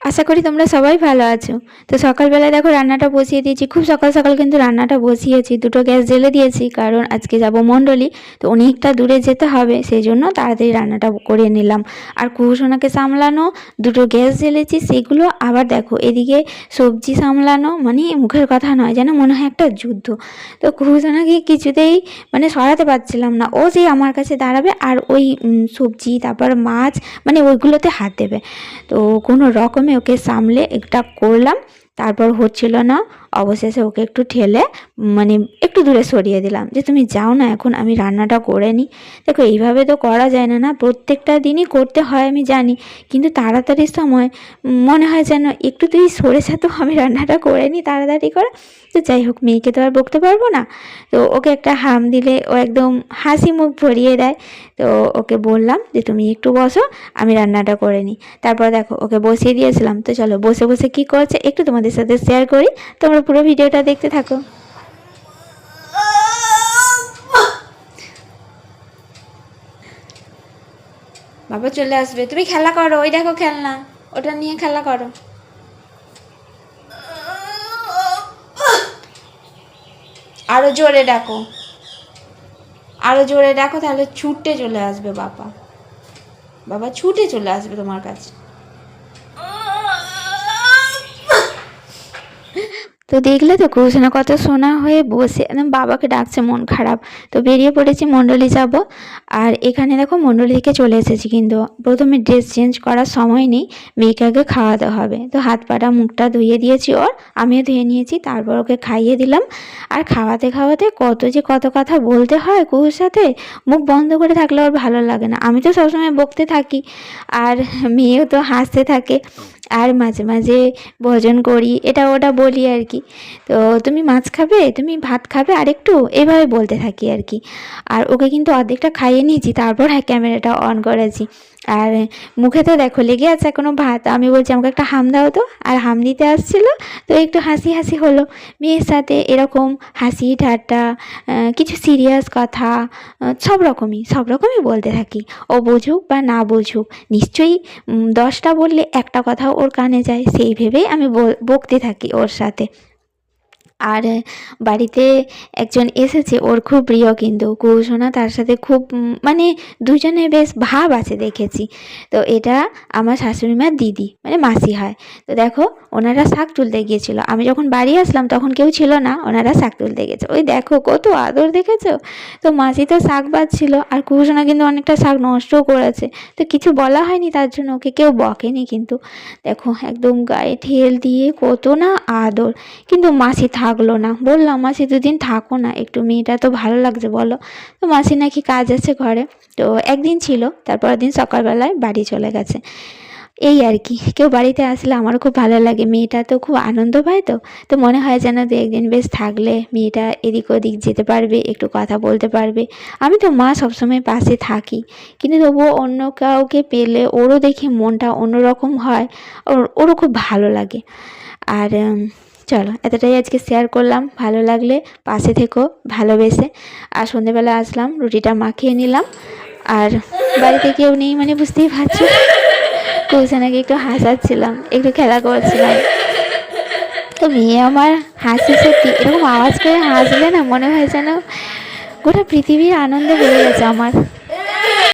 আশা করি তোমরা সবাই ভালো আছো। তো সকালবেলায় দেখো রান্নাটা বসিয়ে দিয়েছি, খুব সকাল সকাল কিন্তু রান্নাটা বসিয়েছি, দুটো গ্যাস জ্বেলে দিয়েছি, কারণ আজকে যাব মণ্ডলী। তো অনেকটা দূরে যেতে হবে, সেই জন্য তাড়াতাড়ি রান্নাটা করে নিলাম। আর কুহুসোনাকে সামলানো, দুটো গ্যাস জ্বেলেছি সেগুলো, আবার দেখো এদিকে সবজি সামলানো, মানে মুখের কথা নয়, যেন মনে হয় একটা যুদ্ধ। তো কুহুসোনাকে কিছুতেই মানে সরাতে পারছিলাম না, ও যেই আমার কাছে দাঁড়াবে আর ওই সবজি তারপর মাছ মানে ওইগুলোতে হাত দেবে। তো কোনো রকমে ওকে সামলে একটা করলাম, তারপর হচ্ছিল না, অবশেষে ওকে একটু ঠেলে মানে একটু দূরে সরিয়ে দিলাম, যে তুমি যাও না, এখন আমি রান্নাটা করে নিই। দেখো এইভাবে তো করা যায় না, না প্রত্যেকটা দিনই করতে হয় আমি জানি, কিন্তু তাড়াতাড়ির সময় মনে হয় যেন একটু তুই সরে যা, তো আমি রান্নাটা করে নিই তাড়াতাড়ি করে। তো যাই হোক, মেয়েকে তো আর বকতে পারবো না। তো ওকে একটা হাম দিলে ও একদম হাসি মুখ ভরিয়ে দেয়। তো ওকে বললাম যে তুমি একটু বসো, আমি রান্নাটা করে নিই। তারপর দেখো ওকে বসিয়ে দিয়েছিলাম। তো চলো বসে বসে কী করছে একটু তোমাদের সাথে শেয়ার করি, তোমরা পুরো ভিডিওটা দেখতে থাকো। বাবা চলে আসবে, তুমি খেলা করো, ওই দেখো খেলনা, ওটা নিয়ে খেলা করো। আরো জোরে ডাকো, আরো জোরে ডাকো, তাহলে ছুটে চলে আসবে বাবা, বাবা ছুটে চলে আসবে তোমার কাছে। তো দেখলে তো কুসুনা কত সোনা হয়ে বসে একদম বাবাকে ডাকছে, মন খারাপ। তো বেরিয়ে পড়েছি, মণ্ডলী যাব। আর এখানে দেখো মণ্ডলী থেকে চলে এসেছি, কিন্তু প্রথমে ড্রেস চেঞ্জ করার সময় নেই, মেয়েকে আগে খাওয়াতে হবে। তো হাত পাটা মুখটা ধুয়ে দিয়েছি ওর, আমিও ধুয়ে নিয়েছি, তারপর ওকে খাইয়ে দিলাম। আর খাওয়াতে খাওয়াতে কত কথা বলতে হয় কুহুর সাথে, মুখ বন্ধ করে থাকলে ওর ভালো লাগে না। আমি তো সবসময় বকতে থাকি, আর মেয়েও তো হাসতে থাকে, আর মাঝে মাঝে ভোজন করি, এটা ওটা বলি আর কি। তো তুমি মাছ খাবে, তুমি ভাত খাবে আর একটু, এভাবে বলতে থাকি আর কি। আর ওকে কিন্তু অর্ধেকটা খাইয়ে নিয়েছি, তারপর হ্যাঁ ক্যামেরাটা অন করেছি। আর মুখে তো দেখো লেগে আছে এখনও ভাত, আমি বলছি আমাকে একটা হাম দাও তো, আর হাম দিতে আসছিল। তো একটু হাসি হাসি হলো মেয়ের সাথে, এরকম হাসি ঠাট্টা, কিছু সিরিয়াস কথা, সব রকমই বলতে থাকি। ও বুঝুক বা না বুঝুক, নিশ্চয়ই 10টা বললে একটা কথা ওর কানে যায়, সেই ভেবেই আমি বকতে থাকি ওর সাথে। আর বাড়িতে একজন এসেছে, ওর খুব প্রিয় কিন্তু কুহুসোনা, তার সাথে খুব মানে দুজনে বেশ ভাব আছে দেখেছি। তো এটা আমার শাশুড়িমার দিদি, মানে মাসি হয়। তো দেখো ওনারা শাক তুলতে গিয়েছিল, আমি যখন বাড়ি আসলাম তখন কেউ ছিল না, ওনারা শাক তুলতে গেছে, ওই দেখো কত আদর দেখেছো। তো মাসি তো শাক বাজছিল, আর কুহুসোনা কিন্তু অনেকটা শাক নষ্টও করেছে। তো কিছু বলা হয়নি, তার জন্য ওকে কেউ বকেনি, কিন্তু দেখো একদম গায়ে ঠেল দিয়ে কত না আদর। কিন্তু মাসি থাকলো না, বললাম মাসি দুদিন থাকো না একটু, মেয়েটা তো ভালো লাগছে বলো। তো মাসি নাকি কাজ আছে ঘরে, তো একদিন ছিল, তারপরের দিন সকালবেলায় বাড়ি চলে গেছে। এই আর কি, কেউ বাড়িতে আসলে আমারও খুব ভালো লাগে, মেয়েটা তো খুব আনন্দ পায়। তো তো মনে হয় যেন দু একদিন বেশ থাকলে মেয়েটা এদিক ওদিক যেতে পারবে, একটু কথা বলতে পারবে। আমি তো মা সবসময় পাশে থাকি, কিন্তু তবুও অন্য কাউকে পেলে ওরও দেখি মনটা অন্যরকম হয়, ওরও খুব ভালো লাগে। আর চলো এতটাই আজকে শেয়ার করলাম, ভালো লাগলে পাশে থেকো ভালোবেসে। আর সন্ধেবেলা আসলাম, রুটিটা মাখিয়ে নিলাম, আর বাড়িতে কেউ নেই মানে বুঝতেই পারছো, কৌশানাকে একটু হাসাচ্ছিলাম, একটু খেলা করছিলাম। তো মেয়ে আমার হাসি, সত্যি এরকম আওয়াজ করে হাসলে না মনে হয় যেন গোটা পৃথিবীর আনন্দে বেড়ে গেছে আমার।